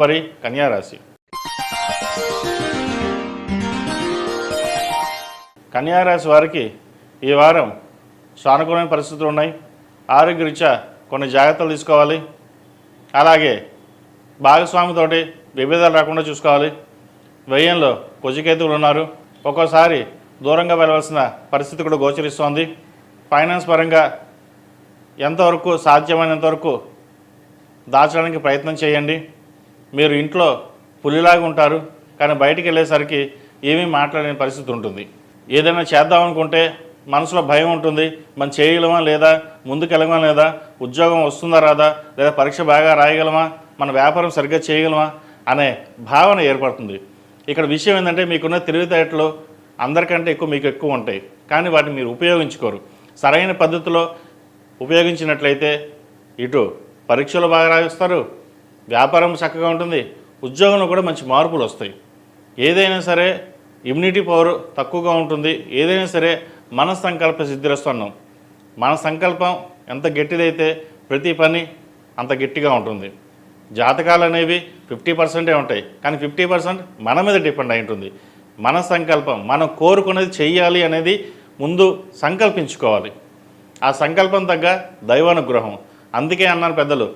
మరి కన్యారాశి. కన్యారాశి వారికి ఈ వారం సానుకూలమైన పరిస్థితులు ఉన్నాయి. ఆరోగ్యరీత్యా కొన్ని జాగ్రత్తలు తీసుకోవాలి. అలాగే భాగస్వామితోటి విభేదాలు రాకుండా చూసుకోవాలి. వ్యయంలో కుజకేతువులు ఉన్నారు. ఒక్కోసారి దూరంగా వెళ్ళవలసిన పరిస్థితి కూడా గోచరిస్తోంది. ఫైనాన్స్ పరంగా ఎంతవరకు సాధ్యమైనంతవరకు దాచడానికి ప్రయత్నం చేయండి. మీరు ఇంట్లో పులిలాగా ఉంటారు, కానీ బయటికి వెళ్ళేసరికి ఏమీ మాట్లాడలేని పరిస్థితి ఉంటుంది. ఏదైనా చేద్దామనుకుంటే మనసులో భయం ఉంటుంది. మనం చేయగలమా లేదా, ముందుకెళ్ళగలమా లేదా, ఉద్యోగం వస్తుందా రాదా, లేదా పరీక్ష బాగా రాయగలమా, మన వ్యాపారం సరిగ్గా చేయగలమా అనే భావన ఏర్పడుతుంది. ఇక్కడ విషయం ఏంటంటే మీకున్న తెలివితేటలు అందరికంటే మీకు ఎక్కువ ఉంటాయి, కానీ వాటిని మీరు ఉపయోగించుకోరు. సరైన పద్ధతిలో ఉపయోగించినట్లయితే ఇటు పరీక్షలు బాగా రాయిస్తారు, వ్యాపారం చక్కగా ఉంటుంది, ఉద్యోగంలో కూడా మంచి మార్పులు వస్తాయి. ఏదైనా సరే ఇమ్యూనిటీ పవర్ తక్కువగా ఉంటుంది. ఏదైనా సరే మన సంకల్ప సిద్ధిరస్తున్నాం. మన సంకల్పం ఎంత గట్టిదైతే ప్రతి పని అంత గట్టిగా ఉంటుంది. జాతకాలు అనేవి 50% ఉంటాయి, కానీ 50% మన మీద డిపెండ్ అయి ఉంటుంది. మన సంకల్పం, మనం కోరుకునేది చెయ్యాలి అనేది ముందు సంకల్పించుకోవాలి. ఆ సంకల్పం తగ్గ దైవానుగ్రహం. అందుకే అన్నారు పెద్దలు,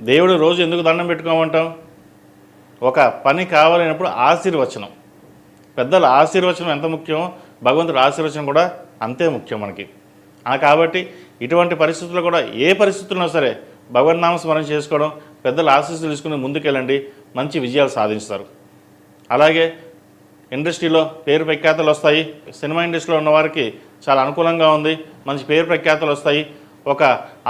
దేవుడు రోజు ఎందుకు దండం పెట్టుకోమంటాం? ఒక పని కావాలన్నప్పుడు ఆశీర్వచనం. పెద్దల ఆశీర్వచనం ఎంత ముఖ్యమో భగవంతుడి ఆశీర్వచనం కూడా అంతే ముఖ్యం మనకి. కాబట్టి ఇటువంటి పరిస్థితుల్లో కూడా ఏ పరిస్థితుల్లో సరే భగవన్నామ స్మరణ చేసుకోవడం, పెద్దల ఆశీస్సులు తీసుకుని ముందుకెళ్ళండి, మంచి విజయాలు సాధిస్తారు. అలాగే ఇండస్ట్రీలో పేరు ప్రఖ్యాతలు వస్తాయి. సినిమా ఇండస్ట్రీలో ఉన్న వారికి చాలా అనుకూలంగా ఉంది. మంచి పేరు ప్రఖ్యాతలు వస్తాయి. ఒక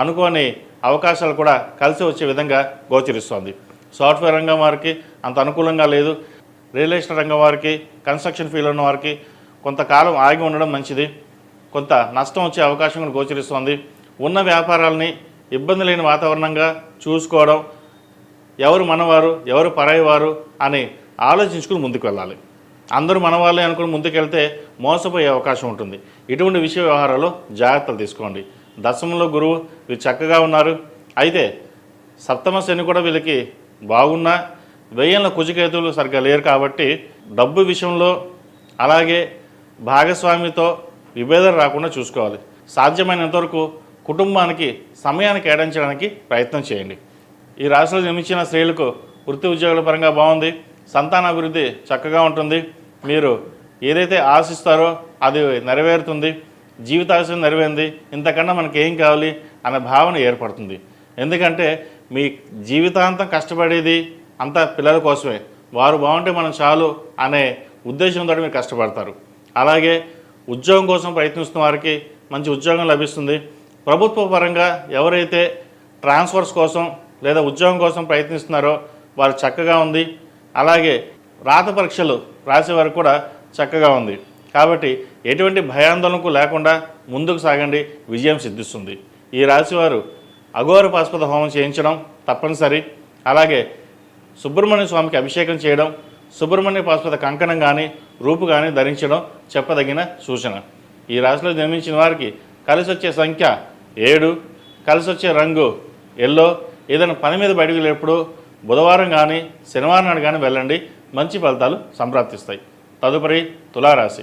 అనుకోని అవకాశాలు కూడా కలిసి వచ్చే విధంగా గోచరిస్తోంది. సాఫ్ట్వేర్ రంగం వారికి అంత అనుకూలంగా లేదు. రియల్ ఎస్టేట్ రంగం వారికి, కన్స్ట్రక్షన్ ఫీల్డ్ ఉన్న వారికి కొంతకాలం ఆగి ఉండడం మంచిది. కొంత నష్టం వచ్చే అవకాశం కూడా గోచరిస్తోంది. ఉన్న వ్యాపారాలని ఇబ్బంది లేని వాతావరణంగా చూసుకోవడం, ఎవరు మనవారు ఎవరు పరాయివారు అని ఆలోచించుకుని ముందుకు వెళ్ళాలి. అందరూ మనవాళ్ళే అనుకుని ముందుకెళ్తే మోసపోయే అవకాశం ఉంటుంది. ఇటువంటి విషయ వ్యవహారాల్లో జాగ్రత్తలు తీసుకోండి. దశమంలో గురువు వీరు చక్కగా ఉన్నారు. అయితే సప్తమ శని కూడా వీళ్ళకి బాగున్నా వ్యయంలో కుజకేతువులు సరిగ్గా లేరు. కాబట్టి డబ్బు విషయంలో అలాగే భాగస్వామితో విభేదాలు రాకుండా చూసుకోవాలి. సాధ్యమైనంతవరకు కుటుంబానికి సమయాన్ని కేటాయించడానికి ప్రయత్నం చేయండి. ఈ రాశిలో జన్మించిన స్త్రీలకు వృత్తి ఉద్యోగాల పరంగా బాగుంది. సంతానాభివృద్ధి చక్కగా ఉంటుంది. మీరు ఏదైతే ఆశిస్తారో అది నెరవేరుతుంది. జీవితాశయం నెరవేరింది, ఇంతకన్నా మనకి ఏం కావాలి అనే భావన ఏర్పడుతుంది. ఎందుకంటే మీ జీవితాంతం కష్టపడేది అంతా పిల్లల కోసమే. వారు బాగుంటే మనం చాలు అనే ఉద్దేశంతో మీరు కష్టపడతారు. అలాగే ఉద్యోగం కోసం ప్రయత్నిస్తున్న వారికి మంచి ఉద్యోగం లభిస్తుంది. ప్రభుత్వ పరంగా ఎవరైతే ట్రాన్స్ఫర్స్ కోసం లేదా ఉద్యోగం కోసం ప్రయత్నిస్తున్నారో వారు చక్కగా ఉంది. అలాగే రాత పరీక్షలు రాసేవారు కూడా చక్కగా ఉంది. కాబట్టి ఎటువంటి భయాందోళనకు లేకుండా ముందుకు సాగండి, విజయం సిద్ధిస్తుంది. ఈ రాశివారు అఘోర పాశుపత హోమం చేయించడం తప్పనిసరి. అలాగే సుబ్రహ్మణ్య స్వామికి అభిషేకం చేయడం, సుబ్రహ్మణ్య పాశుపత కంకణం కానీ రూపు కానీ ధరించడం చెప్పదగిన సూచన. ఈ రాశిలో జన్మించిన వారికి కలిసి వచ్చే సంఖ్య 7, కలిసి వచ్చే రంగు ఎల్లో. ఏదైనా పని మీద బయటకు వెళ్ళేప్పుడు బుధవారం కానీ శనివారం నాడు కానీ వెళ్ళండి, మంచి ఫలితాలు సంప్రాప్తిస్తాయి. తదుపరి తులారాశి.